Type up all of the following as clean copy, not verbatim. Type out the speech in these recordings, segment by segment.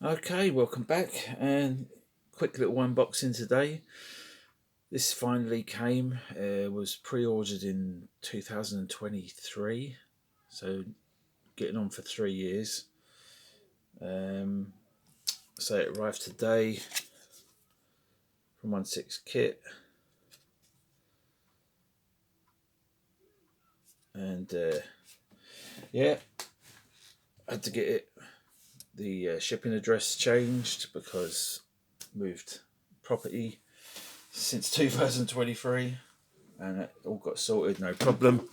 Okay, welcome back, and quick little unboxing today. This finally came. Was pre-ordered in 2023, so getting on for 3 years. Um, so it arrived today from 1/6 Kit, and yeah, I had to get the shipping address changed because moved property since 2023, and it all got sorted, no problem.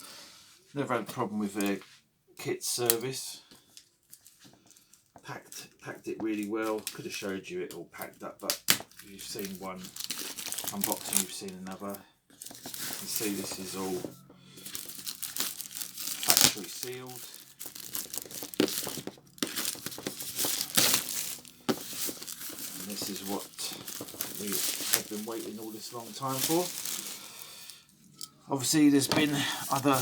Never had a problem with a kit service. Packed it really well. Could have showed you it all packed up, but you've seen one unboxing, you've seen another. You can see this is all factory sealed. And this is what we have been waiting all this long time for. Obviously there's been other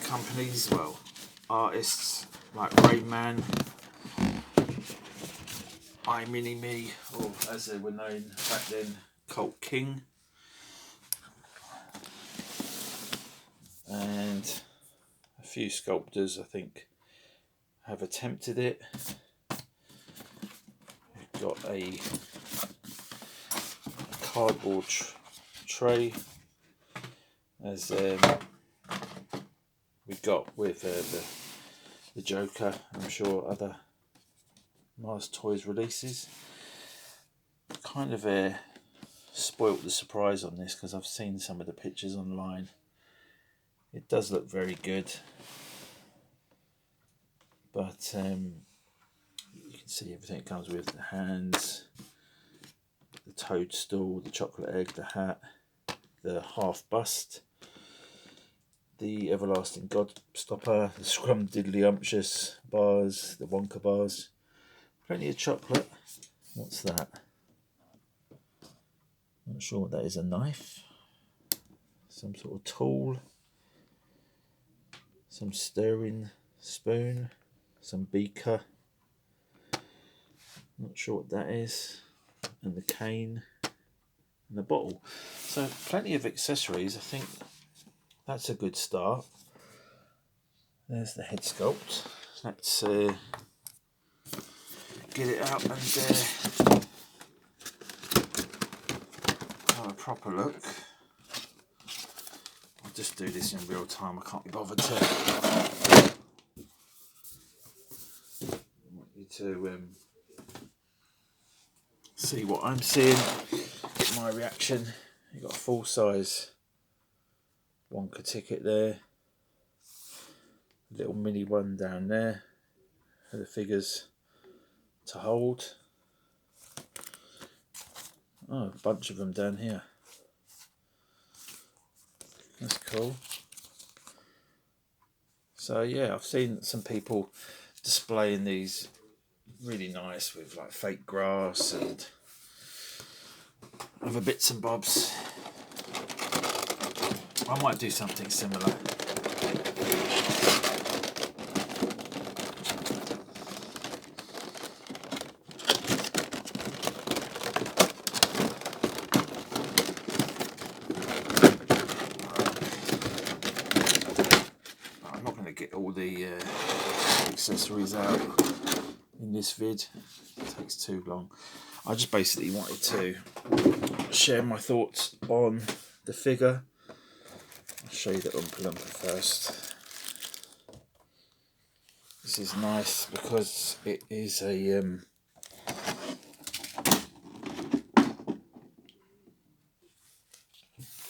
companies, well, artists like Rayman, iMini-Me, or as they were known back then, Cult King, and a few sculptors I think have attempted it. We've got a cardboard tray, as we got with the Joker, I'm sure other Mars Toys releases. Kind of spoilt the surprise on this because I've seen some of the pictures online. It does look very good, but you can see everything it comes with: the hands, the toadstool, the chocolate egg, the hat, the half bust, the everlasting Godstopper, the scrumdiddlyumptious bars, the Wonka bars, plenty of chocolate. What's that? Not sure what that is. A knife, some sort of tool, some stirring spoon, some beaker. Not sure what that is, and the cane and the bottle. So plenty of accessories. I think that's a good start. There's the head sculpt. Let's get it out and have a proper look. I'll just do this in real time. I can't be bothered to. I want you to see what I'm seeing, get my reaction. You've got a full size Wonka ticket there, a little mini one down there for the figures to hold. Oh, a bunch of them down here. That's cool. So yeah, I've seen some people displaying these really nice with like fake grass and other bits and bobs. I might do something similar. I'm not going to get all the accessories out in this vid. It takes too long. I just basically wanted to share my thoughts on the figure. I'll show you the Oompa Loompa first. This is nice because it is a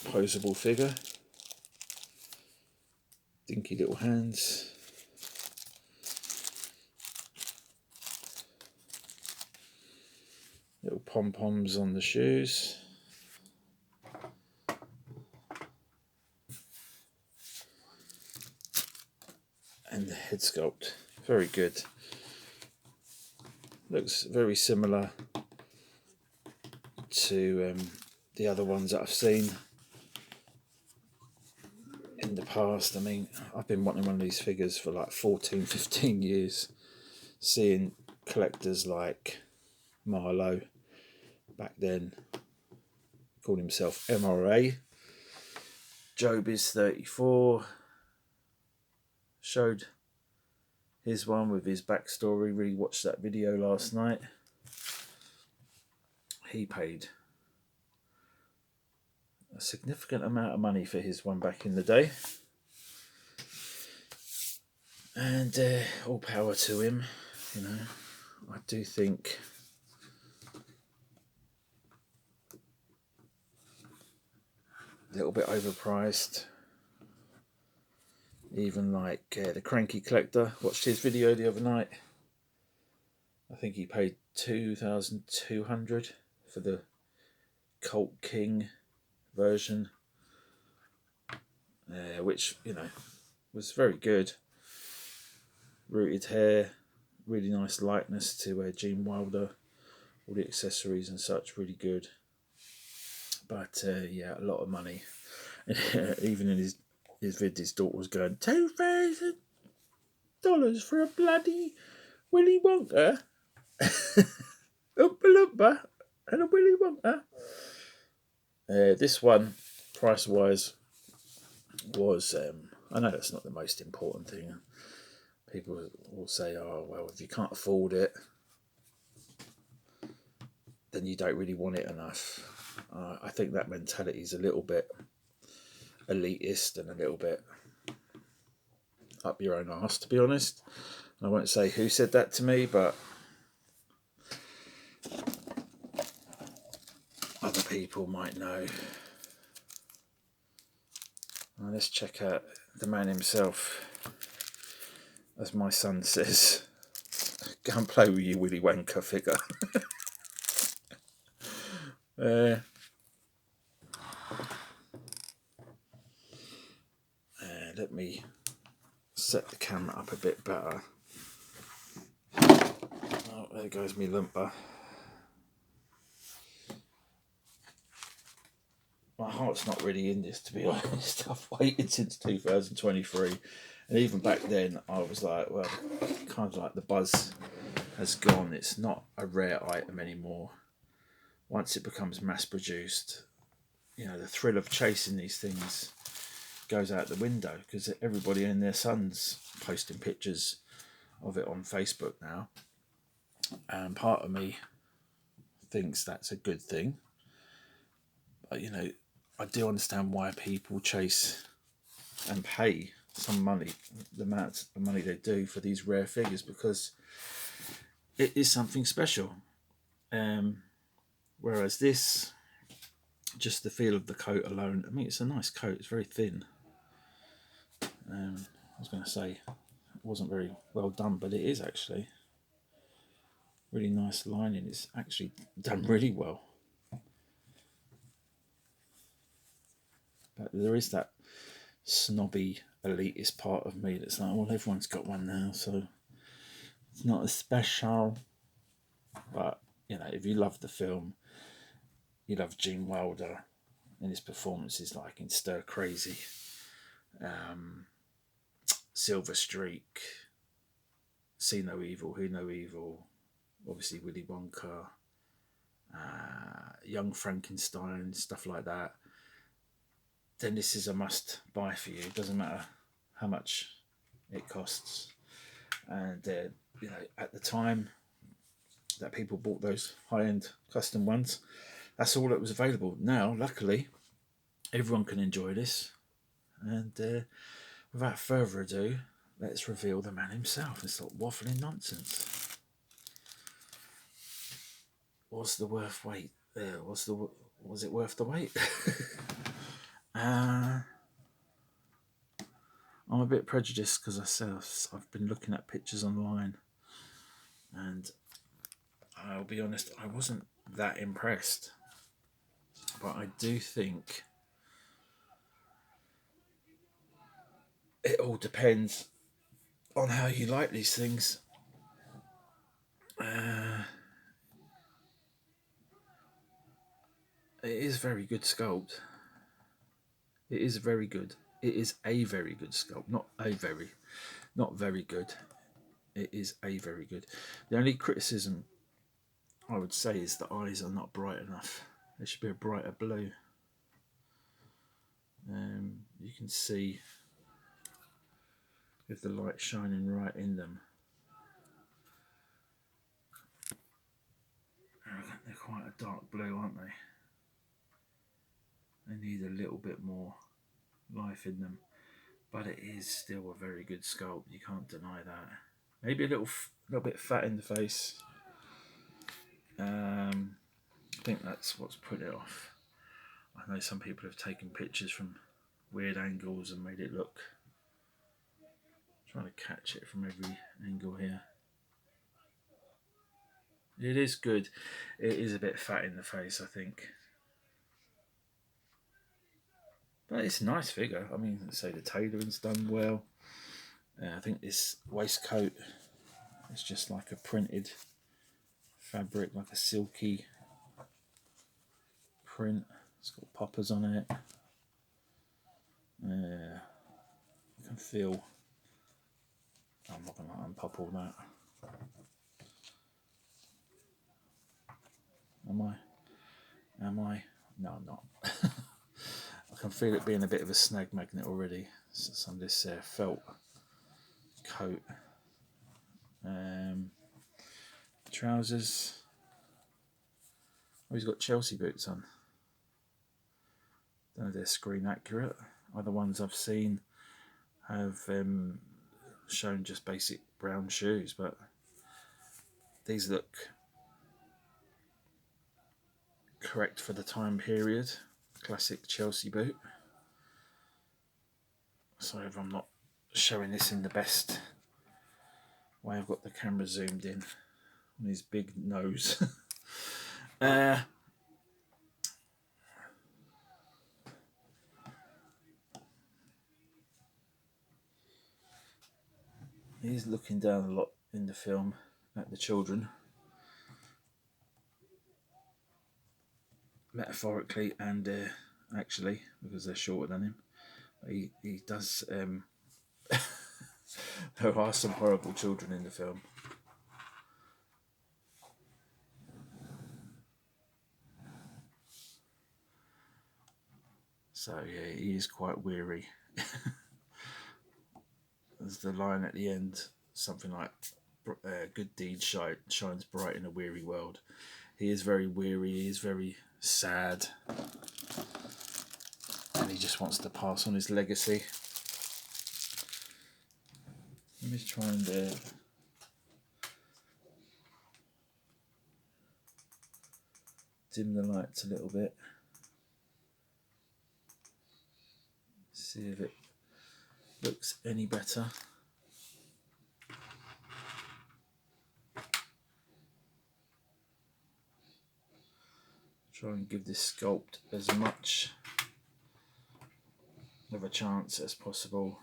posable figure. Dinky little hands. Little pom-poms on the shoes. And the head sculpt, very good. Looks very similar to the other ones that I've seen in the past. I mean, I've been wanting one of these figures for like 14, 15 years. Seeing collectors like Marlowe back then called himself MRA. Job is 34. Showed his one with his backstory. Really watched that video last night. He paid a significant amount of money for his one back in the day. And all power to him, you know. I do think a little bit overpriced. Even like the Cranky Collector, watched his video the other night. I think he paid $2,200 for the Cult King version, which, you know, was very good. Rooted hair, really nice likeness to Gene Wilder, all the accessories and such, really good. But yeah, a lot of money. Even in his vid, his daughter was going, $2,000 for a bloody Willy Wonka, Oompa Loompa, and a Willy Wonka. This one, price wise, was I know that's not the most important thing. People will say, oh, well, if you can't afford it, then you don't really want it enough. I think that mentality is a little bit elitist and a little bit up your own arse, to be honest. I won't say who said that to me, but other people might know. Now let's check out the man himself. As my son says, go and play with your Willy Wonka figure. Let me set the camera up a bit better. Oh, there goes me lumper. My heart's not really in this, to be honest. I've waited since 2023. And even back then, I was like, well, kind of like the buzz has gone. It's not a rare item anymore. Once it becomes mass produced, you know, the thrill of chasing these things goes out the window because everybody and their son's posting pictures of it on Facebook now. And part of me thinks that's a good thing. But, you know, I do understand why people chase and pay some money, the amount of money they do for these rare figures, because it is something special. Whereas this, just the feel of the coat alone, I mean, it's a nice coat, it's very thin. I was going to say it wasn't very well done, but it is actually. Really nice lining, it's actually done really well. But there is that snobby elitist part of me that's like, well, everyone's got one now, so it's not as special. But, you know, if you love the film, you love Gene Wilder and his performances like in Stir Crazy, Silver Streak, See No Evil, Hear No Evil, obviously Willy Wonka, Young Frankenstein, stuff like that, then this is a must buy for you. It doesn't matter how much it costs. And you know, at the time that people bought those high-end custom ones, that's all that was available. Now, luckily, everyone can enjoy this. And without further ado, let's reveal the man himself. It's not waffling nonsense. Was the worth wait? Was it worth the wait? I'm a bit prejudiced because I've been looking at pictures online, and I'll be honest, I wasn't that impressed. But I do think it all depends on how you like these things. It is very good sculpt. It is very good. it is a very good sculpt, not very good. It is a very good. The only criticism I would say is the eyes are not bright enough. They should be a brighter blue. You can see with the light shining right in them. They're quite a dark blue, aren't they? They need a little bit more life in them, but it is still a very good sculpt. You can't deny that. Maybe a little bit fat in the face. I think that's what's put it off. I know some people have taken pictures from weird angles and made it look. Trying to catch it from every angle here. It is good. It is a bit fat in the face, I think. But it's a nice figure. I mean, say the tailoring's done well. I think this waistcoat is just like a printed fabric, like a silky print. It's got poppers on it. I can feel. I'm not going to unpop all that. Am I? No, I'm not. I can feel it being a bit of a snag magnet already. Some of this felt coat. Trousers. Oh, he's got Chelsea boots on. Don't know if they're screen accurate. Other ones I've seen have shown just basic brown shoes, but these look correct for the time period. Classic Chelsea boot. Sorry if I'm not showing this in the best way. I've got the camera zoomed in on his big nose. He's looking down a lot in the film at the children, metaphorically and actually, because they're shorter than him. He does. There are some horrible children in the film. So yeah, he is quite weary. There's the line at the end, something like good deed shines bright in a weary world. He is very weary, he is very sad, and he just wants to pass on his legacy. Let me try and dim the lights a little bit. See if it looks any better. Try and give this sculpt as much of a chance as possible.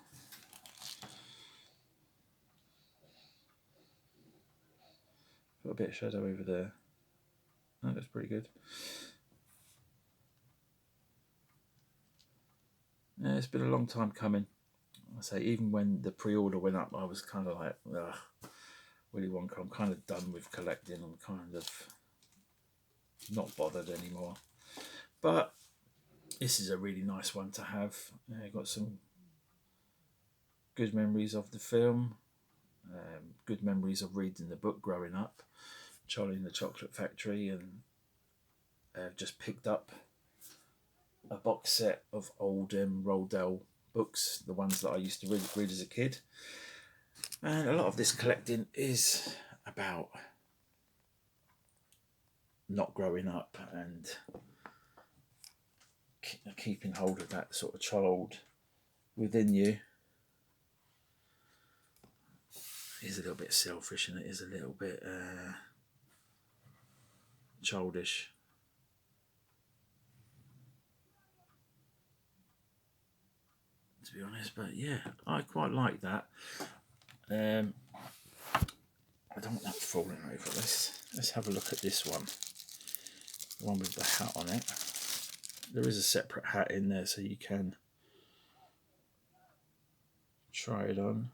Got a bit of shadow over there. That looks pretty good. Yeah, it's been a long time coming. I say, even when the pre-order went up, I was kind of like, Willy Wonka, I'm kind of done with collecting. I'm kind of not bothered anymore. But this is a really nice one to have. Got some good memories of the film, good memories of reading the book growing up, Charlie and the Chocolate Factory, and just picked up a box set of old Roald Dahl books, the ones that I used to read as a kid. And a lot of this collecting is about not growing up and keeping hold of that sort of child within you. It is a little bit selfish and it is a little bit childish. To be honest, but yeah, I quite like that. I don't want that falling over. Let's have a look at this one. The one with the hat on it. There is a separate hat in there, so you can try it on.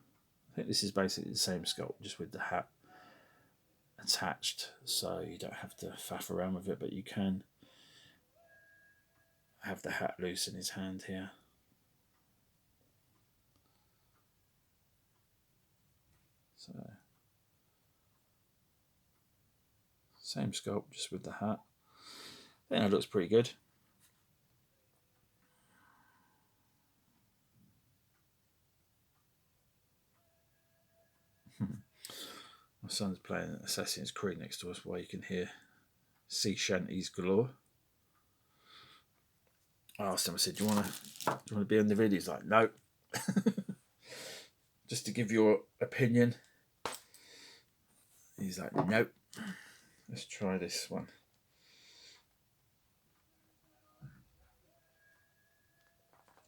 I think this is basically the same sculpt, just with the hat attached, so you don't have to faff around with it, but you can have the hat loose in his hand here. So same sculpt, just with the hat. I think that looks pretty good. My son's playing Assassin's Creed next to us while you can hear sea shanties galore. I asked him, I said, do you want to be on the video? He's like, no. Just to give your opinion. He's like, nope. Let's try this one.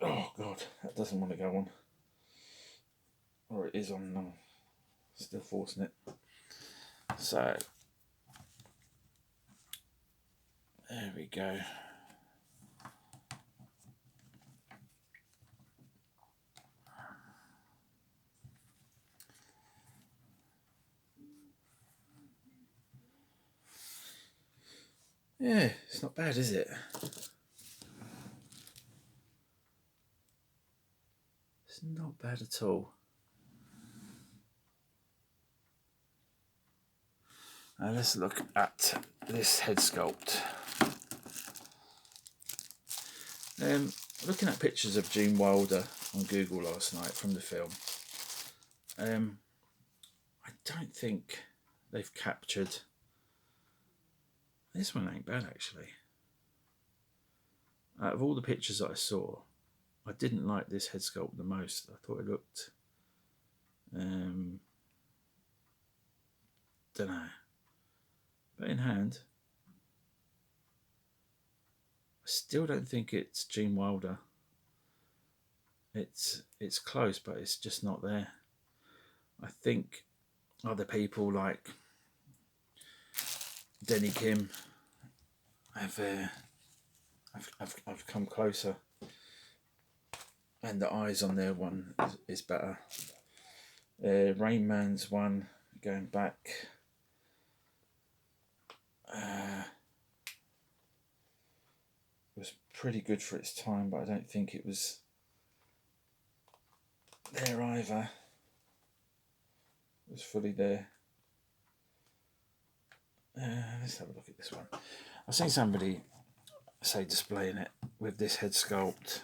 Oh God, that doesn't want to go on. Or it is on now. Still forcing it. So there we go. Yeah, it's not bad, is it? It's not bad at all. Now let's look at this head sculpt. Looking at pictures of Gene Wilder on Google last night from the film, I don't think they've captured. This one ain't bad actually. Out of all the pictures that I saw, I didn't like this head sculpt the most. I thought it looked, don't know. But in hand, I still don't think it's Gene Wilder. It's close, but it's just not there. I think other people like Denny Kim have come closer, and the eyes on their one is better. Rain Man's one going back. Was pretty good for its time, but I don't think it was there either. It was fully there. Let's have a look at this one. I've seen somebody say displaying it with this head sculpt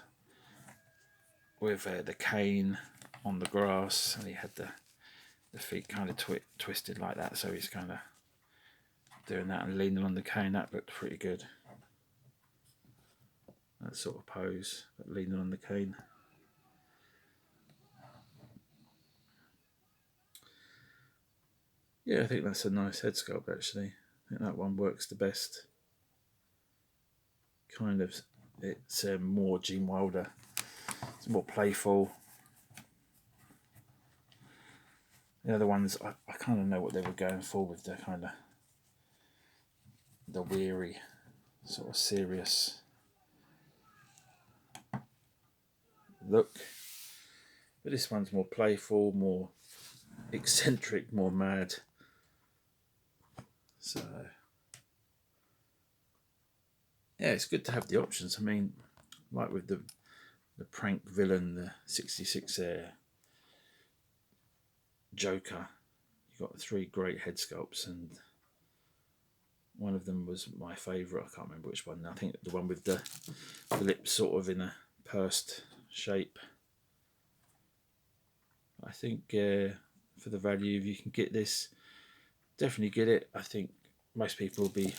with the cane on the grass, and he had the feet kind of twisted like that, so he's kind of doing that and leaning on the cane. That looked pretty good. That sort of pose, but leaning on the cane. Yeah, I think that's a nice head sculpt actually. I think that one works the best. Kind of, it's more Gene Wilder. It's more playful. The other ones, I kind of know what they were going for with the kind of the weary, sort of serious look. But this one's more playful, more eccentric, more mad. So yeah, it's good to have the options. I mean, like with the prank villain, the 66 Joker, you got 3 great head sculpts, and one of them was my favourite. I can't remember which one. I think the one with the lips sort of in a pursed shape. I think for the value, if you can get this, definitely get it. I think most people will be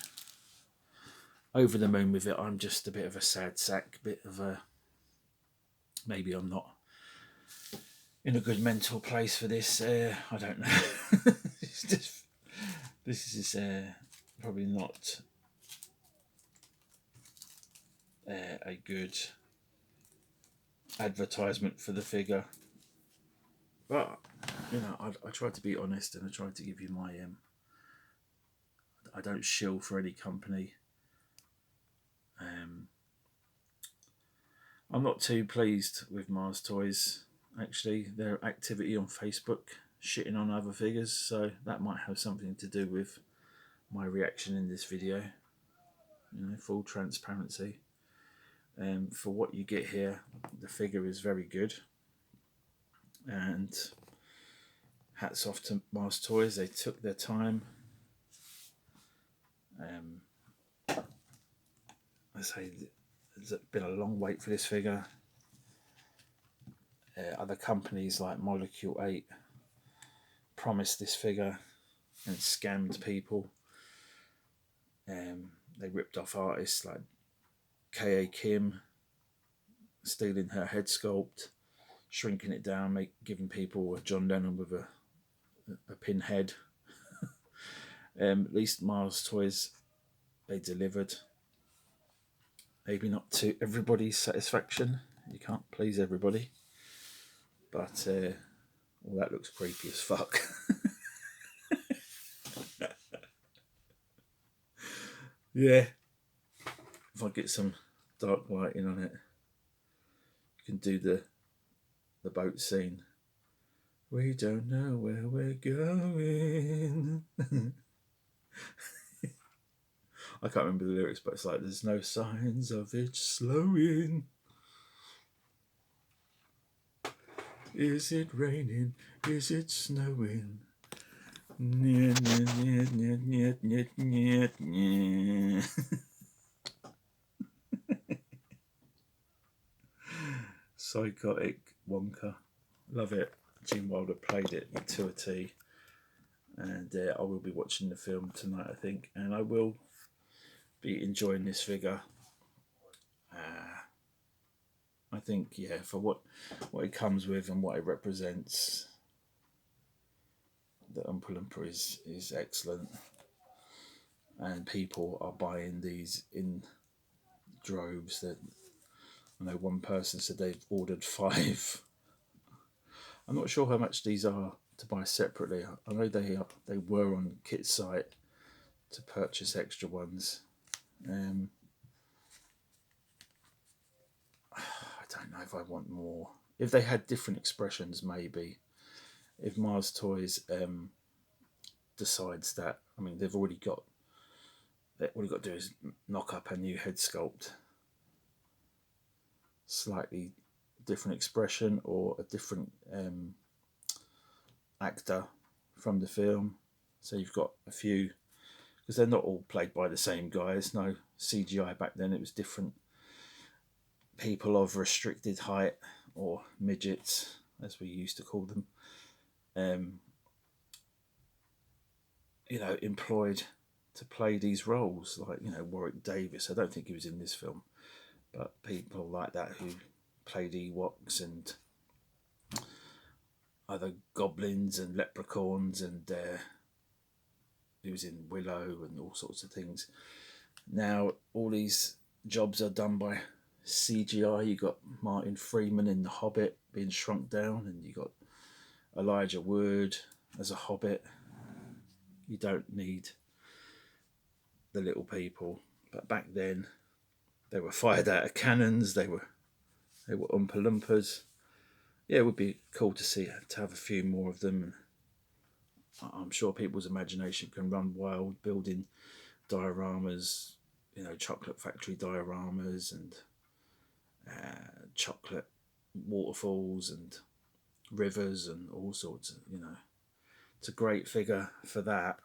over the moon with it. I'm just a bit of a sad sack, bit of a, maybe I'm not in a good mental place for this. I don't know. This is probably not a good advertisement for the figure. But, you know, I tried to be honest, and I tried to give you my... I don't shill for any company. I'm not too pleased with Mars Toys. actually their activity on Facebook, shitting on other figures, so that might have something to do with my reaction in this video. You know, full transparency. For what you get here, the figure is very good, and hats off to Mars Toys. They took their time. I say there's been a long wait for this figure. Other companies like Molecule 8 promised this figure and scammed people. They ripped off artists like K.A. Kim, stealing her head sculpt, shrinking it down, giving people a John Lennon with a pinhead. At least Mars Toys, they delivered. Maybe not to everybody's satisfaction. You can't please everybody. But, well, that looks creepy as fuck. Yeah. If I get some dark lighting on it, you can do the boat scene. We don't know where we're going. I can't remember the lyrics, but it's like, there's no signs of it slowing. Is it raining? Is it snowing? Nyet, nyet, nyet, nyet, nyet, nyet. Psychotic Wonka. Love it. Gene Wilder played it to a T. And I will be watching the film tonight, I think. And I will be enjoying this figure. I think, yeah, for what it comes with and what it represents, the Oompa Loompa is excellent. And people are buying these in droves. That I know one person said they've ordered 5. I'm not sure how much these are to buy separately. I know they were on Kit's site to purchase extra ones. I don't know if I want more. If they had different expressions, maybe. If Mars Toys decides that, I mean, they've already got. All you've got to do is knock up a new head sculpt, slightly different expression or a different actor from the film. So you've got a few, because they're not all played by the same guys. No CGI back then. It was different people of restricted height, or midgets, as we used to call them. You know, employed to play these roles, like, you know, Warwick Davis. I don't think he was in this film, but people like that who played Ewoks and other goblins and leprechauns, and he was in Willow and all sorts of things. Now all these jobs are done by CGI. You got Martin Freeman in The Hobbit being shrunk down, and you got Elijah Wood as a Hobbit. You don't need the little people. But back then, they were fired out of cannons. They were Oompa Loompas. Yeah, it would be cool to have a few more of them. I'm sure people's imagination can run wild building dioramas, you know, chocolate factory dioramas and chocolate waterfalls and rivers and all sorts of, you know. It's a great figure for that.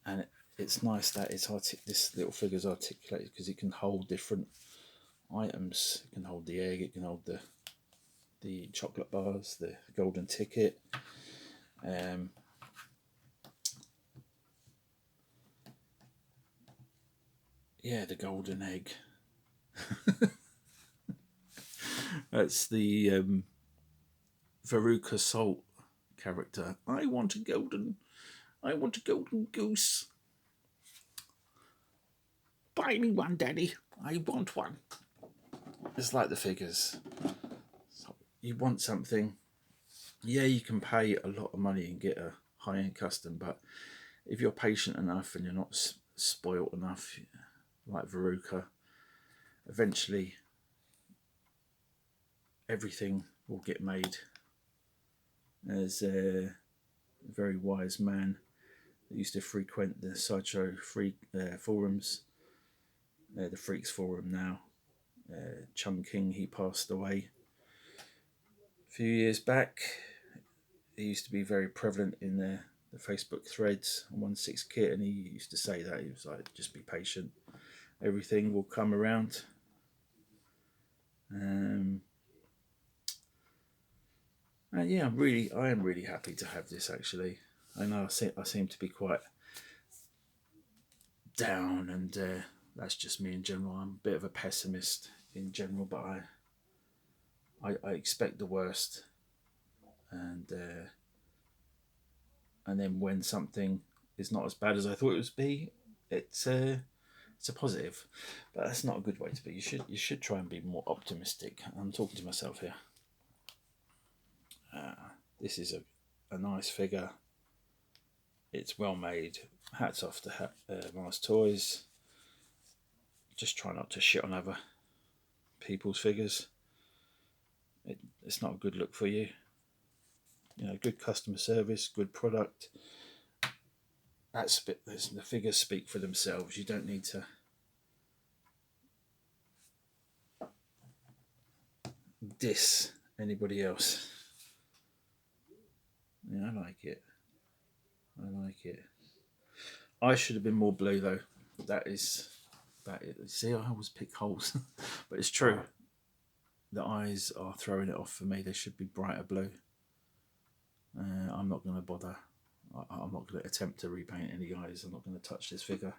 And it's nice that this little figure's articulated, because it can hold different items. It can hold the egg, it can hold the chocolate bars, the golden ticket. Yeah, the golden egg. That's the Veruca Salt character. I want a golden goose. Buy me one, Daddy. I want one. It's like the figures. So you want something. Yeah, you can pay a lot of money and get a high-end custom, but if you're patient enough and you're not spoilt enough, like Veruca, eventually everything will get made. There's a very wise man that used to frequent the sideshow forums, the Freaks Forum now, Chum King. He passed away a few years back. He used to be very prevalent in the Facebook threads on 1/6 kit, and he used to say that he was like, just be patient, everything will come around. And yeah, I am really happy to have this. Actually, I know I seem to be quite down, and that's just me in general. I'm a bit of a pessimist in general, but I expect the worst, and then when something is not as bad as I thought it would be, it's a positive. But that's not a good way to be. You should try and be more optimistic. I'm talking to myself here. This is a nice figure. It's well made. Hats off to Mars Toys. Just try not to shit on other people's figures. It's not a good look for you. You know, good customer service, good product. The figures speak for themselves. You don't need to diss anybody else. Yeah, I like it. I should have been more blue though. That is. See, I always pick holes, but it's true. The eyes are throwing it off for me. They should be brighter blue. I'm not going to bother. I'm not going to attempt to repaint any eyes. I'm not going to touch this figure.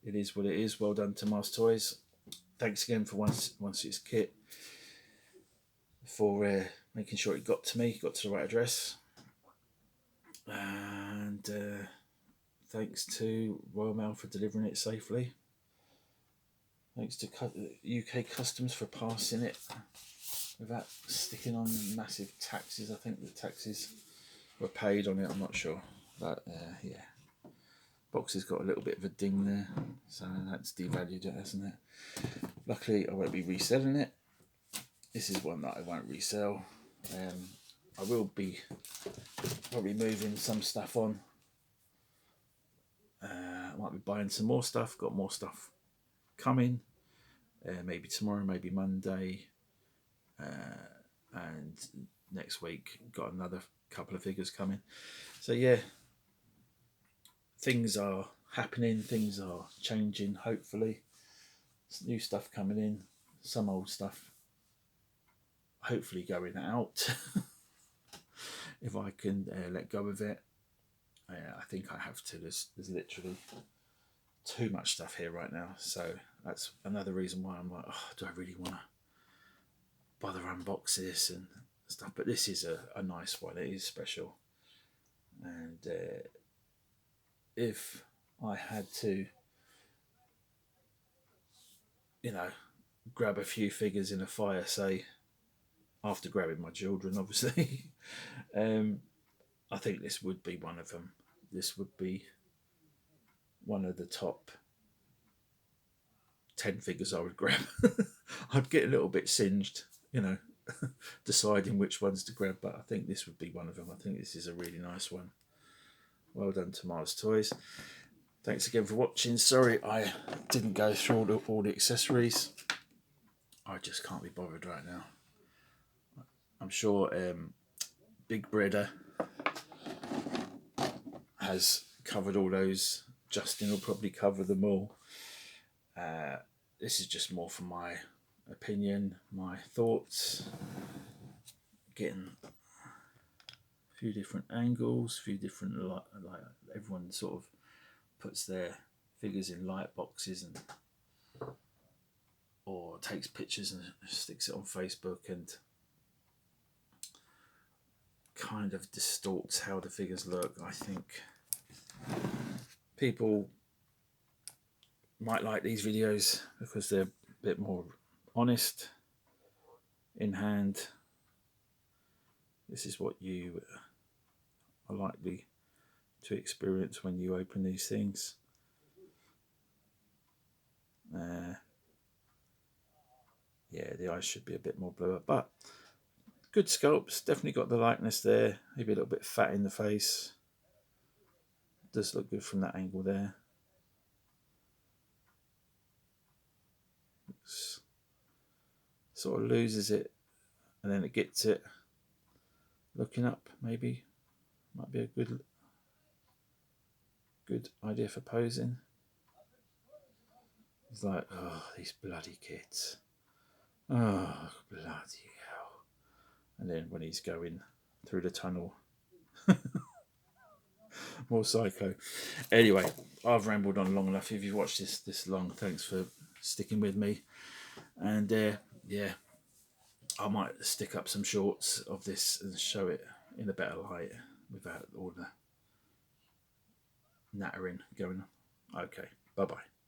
It is what it is. Well done to Mars Toys. Thanks again for 1/6 kit for making sure it got to me, got to the right address. And thanks to Royal Mail for delivering it safely. Thanks to UK Customs for passing it without sticking on massive taxes. I think the taxes were paid on it, I'm not sure. But yeah, box has got a little bit of a ding there, so that's devalued it, hasn't it? Luckily, I won't be reselling it. This is one that I won't resell. I will be probably moving some stuff on. I might be buying some more stuff, got more stuff coming. Maybe tomorrow, maybe Monday. And next week, got another couple of figures coming. So yeah, things are happening, things are changing, hopefully. New stuff coming in, some old stuff hopefully going out. If I can let go of it. I think I have to. There's literally too much stuff here right now, so that's another reason why I'm like, oh, do I really want to bother unbox this and stuff? But this is a nice one. It is special, and if I had to, you know, grab a few figures in a fire, say after grabbing my children, obviously, I think this would be one of them. This would be one of the top 10 figures I would grab. I'd get a little bit singed, you know, deciding which ones to grab, but I think this would be one of them. I think this is a really nice one. Well done to Mars Toys. Thanks again for watching. Sorry I didn't go through all the accessories. I just can't be bothered right now. I'm sure Big Breader has covered all those. Justin will probably cover them all. This is just more for my opinion, my thoughts. Getting a few different angles, a few different like everyone sort of puts their figures in light boxes and or takes pictures and sticks it on Facebook and kind of distorts how the figures look. I think people might like these videos because they're a bit more honest, in hand. This is what you are likely to experience when you open these things. Yeah, the eyes should be a bit more bluer, but good sculpts. Definitely got the likeness there. Maybe a little bit fat in the face. Does look good from that angle there. Sort of loses it and then it gets it. Looking up, maybe might be a good idea for posing. He's like, oh, these bloody kids. Oh, bloody hell. And then when he's going through the tunnel, more psycho. Anyway, I've rambled on long enough. If you've watched this long, thanks for sticking with me. And yeah, I might stick up some shorts of this and show it in a better light without all the nattering going on. Okay, bye-bye.